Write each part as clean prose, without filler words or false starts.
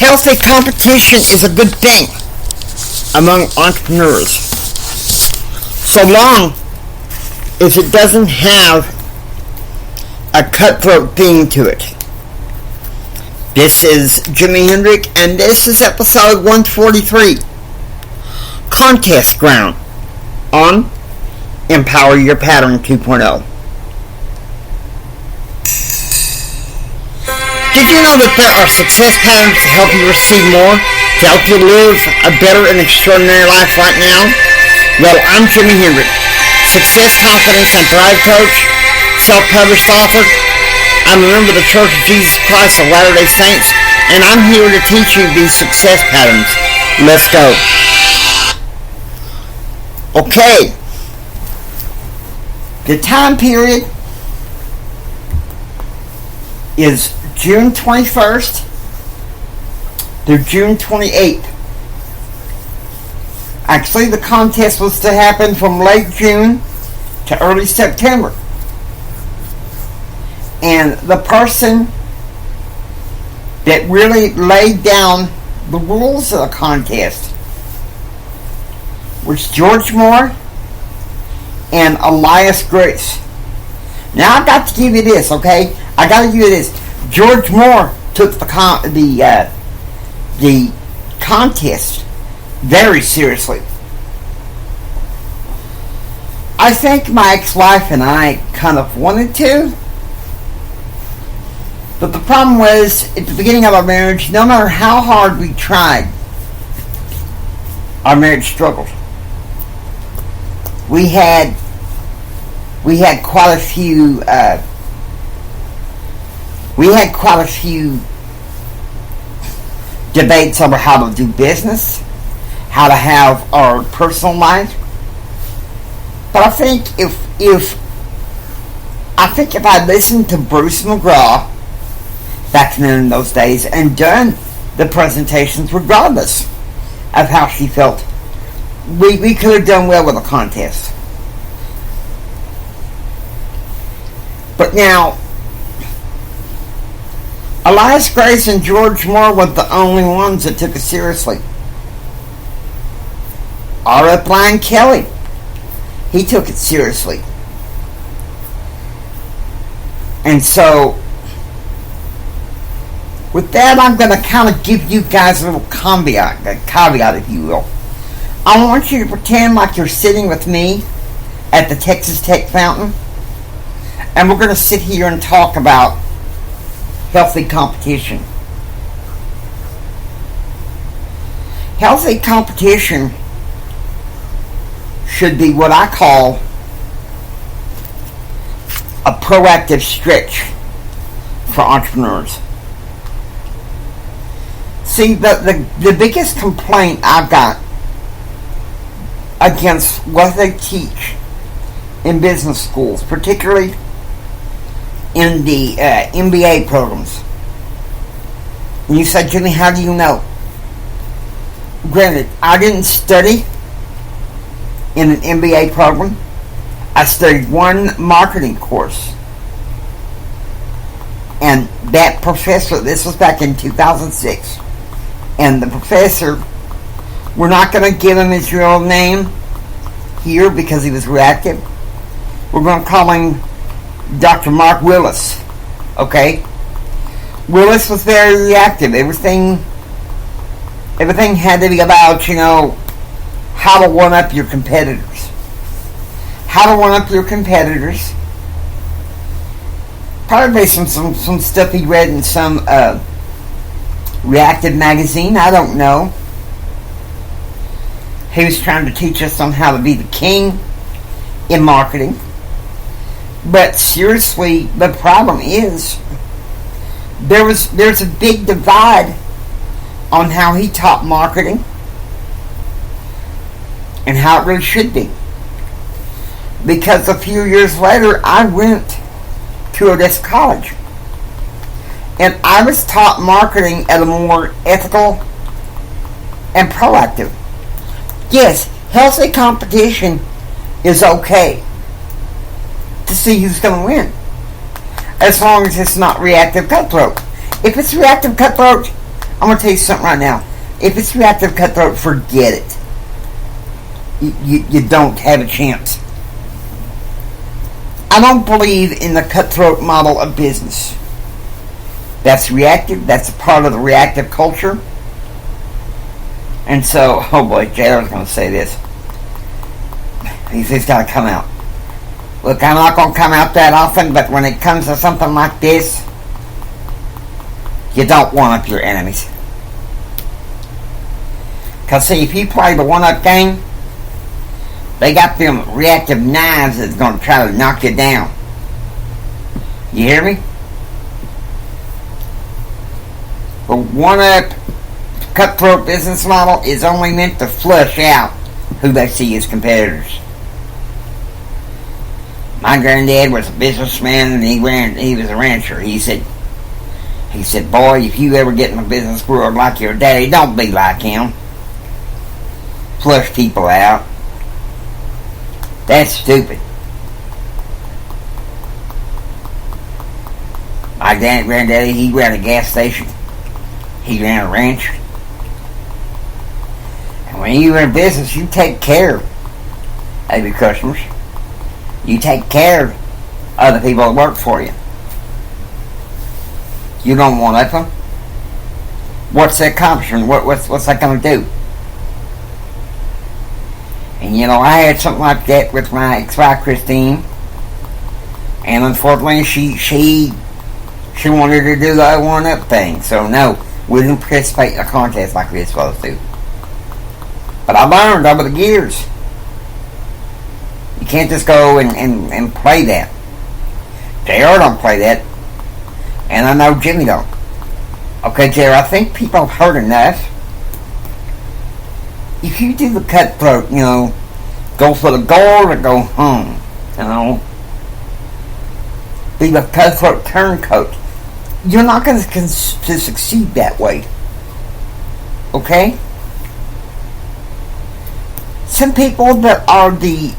Healthy competition is a good thing among entrepreneurs, so long as it doesn't have a cutthroat theme to it. This is Jimi Hendrix, and this is episode 143, Contest Ground, on Empower Your Pattern 2.0. Did you know that there are success patterns to help you receive more, to help you live a better and extraordinary life right now? Well, I'm Jimi Hendrix, success, confidence, and thrive coach, self-published author. I'm a member of the Church of Jesus Christ of Latter-day Saints, and I'm here to teach you these success patterns. Let's go. Okay. The time period is June 21st through June 28th. Actually, the contest was to happen from late June to early September. And the person that really laid down the rules of the contest was George Moore and Elias Grace. Now, I've got to give you this, okay? I got to give you this. George Moore took the contest very seriously. I think my ex-wife and I kind of wanted to, but the problem was, at the beginning of our marriage, no matter how hard we tried, our marriage struggled. We had quite a few debates over how to do business, how to have our personal life. But I think if I listened to Bruce McGraw back then in those days and done the presentations regardless of how she felt, we could have done well with the contest. But now, Elias Grace and George Moore were the only ones that took it seriously. R.F. Brian Kelly, he took it seriously. And so, with that, I'm going to kind of give you guys a little caveat, if you will. I want you to pretend like you're sitting with me at the Texas Tech Fountain, and we're going to sit here and talk about healthy competition. Healthy competition should be what I call a proactive stretch for entrepreneurs. See, the biggest complaint I've got against what they teach in business schools, particularly in the MBA programs. And you said, Jimmy, how do you know? Granted, I didn't study in an MBA program. I studied one marketing course. And that professor, this was back in 2006, and the professor, we're not going to give him his real name here because he was reactive. We're going to call him Dr. Mark Willis. Okay? Willis was very reactive. Everything had to be about, how to one up your competitors. How to one up your competitors. Probably based on some stuff he read in some reactive magazine. I don't know. He was trying to teach us on how to be the king in marketing. But seriously, the problem is there's a big divide on how he taught marketing and how it really should be. Because a few years later, I went to Odessa College, and I was taught marketing at a more ethical and proactive. Yes, healthy competition is okay to see who's going to win, as long as it's not reactive cutthroat. If it's reactive cutthroat, I'm going to tell you something right now. If it's reactive cutthroat, forget it. You don't have a chance. I don't believe in the cutthroat model of business. That's reactive. That's a part of the reactive culture. And so, oh boy, JR's going to say this. He's got to come out. Look, I'm not going to come out that often, but when it comes to something like this, you don't one-up your enemies. Because, see, if you play the one-up game, they got them reactive knives that's going to try to knock you down. You hear me? The one-up cutthroat business model is only meant to flush out who they see as competitors. My granddad was a businessman and he was a rancher. He said, boy, if you ever get in a business world like your daddy, don't be like him. Flush people out. That's stupid. My granddaddy, he ran a gas station. He ran a ranch. And when you're in business, you take care of your customers. You take care of the people that work for you. You don't want to let them. What's that accomplishing? What's that going to do? And you know, I had something like that with my ex-wife Christine, and unfortunately, she wanted to do the one-up thing. So no, we didn't participate in a contest like we were supposed to. But I learned over the years. You can't just go and play that. JR don't play that. And I know Jimmy don't. Okay, JR, I think people have heard enough. If you do the cutthroat, you know, go for the gold or go home, you know, be the cutthroat turncoat, you're not going to succeed that way. Okay? Some people that are the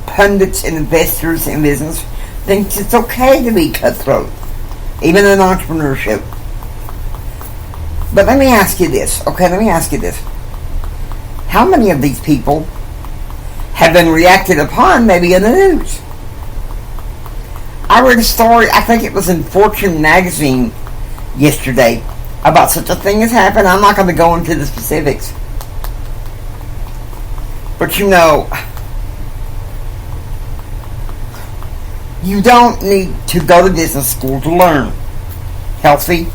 pundits and investors in business think it's okay to be cutthroat, even in entrepreneurship. But let me ask you this, okay? Let me ask you this. How many of these people have been reacted upon maybe in the news? I read a story, I think it was in Fortune magazine yesterday, about such a thing has happened. I'm not going to go into the specifics. But you know, you don't need to go to business school to learn healthy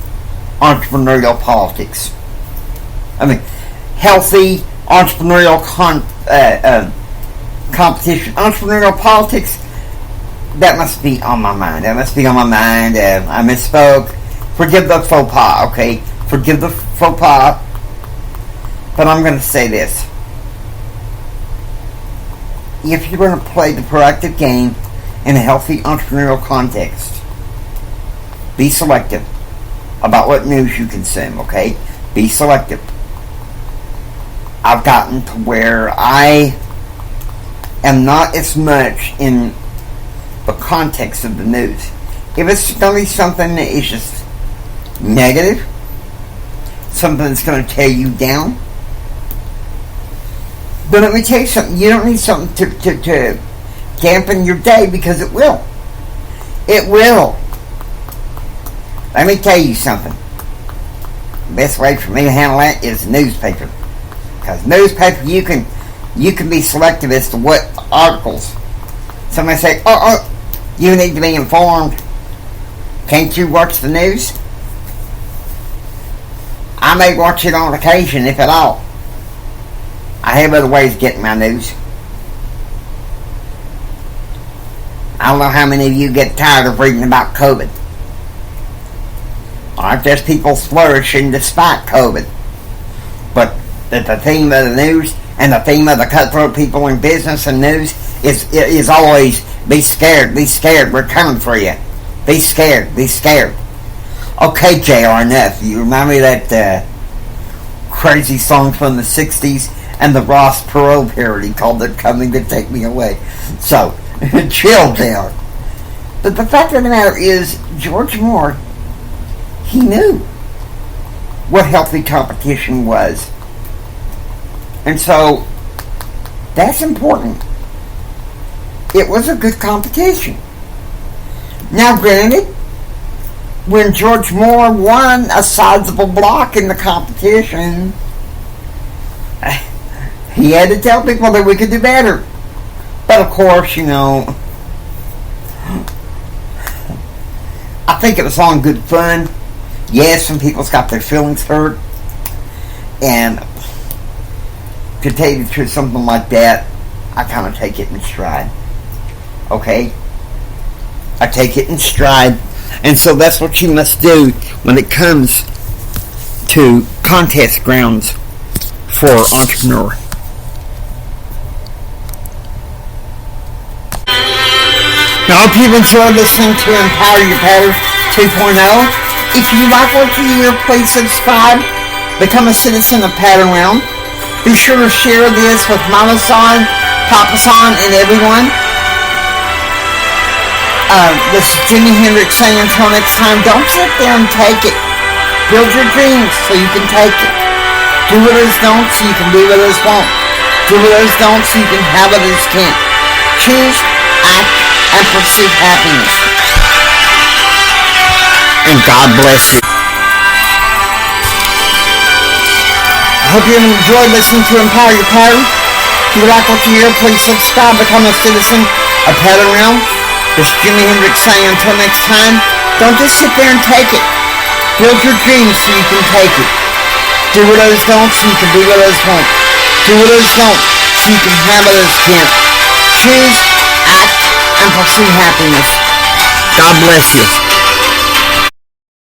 entrepreneurial politics. I mean, healthy entrepreneurial competition. Entrepreneurial politics, that must be on my mind. I misspoke. Forgive the faux pas, okay? Forgive the faux pas. But I'm going to say this. If you're going to play the proactive game in a healthy entrepreneurial context, be selective about what news you consume, okay? Be selective. I've gotten to where I am not as much in the context of the news. If it's going to be something that is just negative, something that's going to tear you down, but let me tell you something. You don't need something to dampen your day, because it will. It will. Let me tell you something. The best way for me to handle that is newspaper. Because newspaper, you can be selective as to what articles. Somebody say, oh, you need to be informed. Can't you watch the news? I may watch it on occasion, if at all. I have other ways of getting my news. I don't know how many of you get tired of reading about COVID. Aren't there people flourishing despite COVID? But the theme of the news and the theme of the cutthroat people in business and news is always be scared, we're coming for you. Be scared. Okay, JR, enough. You remind me of that crazy song from the 60s and the Ross Perot parody called They're Coming to Take Me Away. So, chill down. But the fact of the matter is, George Moore, he knew. what healthy competition was. And so, that's important. It was a good competition. Now, granted, when George Moore won a sizable block in the competition, he had to tell people that we could do better. But of course, I think it was all in good fun. Yes, some people's got their feelings hurt. And to tell you the truth, something like that, I kind of take it in stride. Okay? I take it in stride. And so that's what you must do when it comes to contest grounds for entrepreneur. Now, I hope you've enjoyed listening to Empower Your Pattern 2.0. If you like what you hear, please subscribe. Become a citizen of Pattern Realm. Be sure to share this with Mama San, Papa San, and everyone. This is Jimi Hendrix saying until next time, don't sit there and take it. Build your dreams so you can take it. Do what others don't so you can be what others won't. Do what others don't so you can have what others can't. Choose, act, and pursue happiness. And God bless you. I hope you enjoyed listening to Empower Your Pattern. If you like what you hear, please subscribe, become a citizen of Pattern Realm. This is Jimi Hendrix saying until next time, don't just sit there and take it. Build your dreams so you can take it. Do what others don't so you can be what others won't. Do what others don't so you can have what others can't. Choose, act, and pursue happiness. God bless you.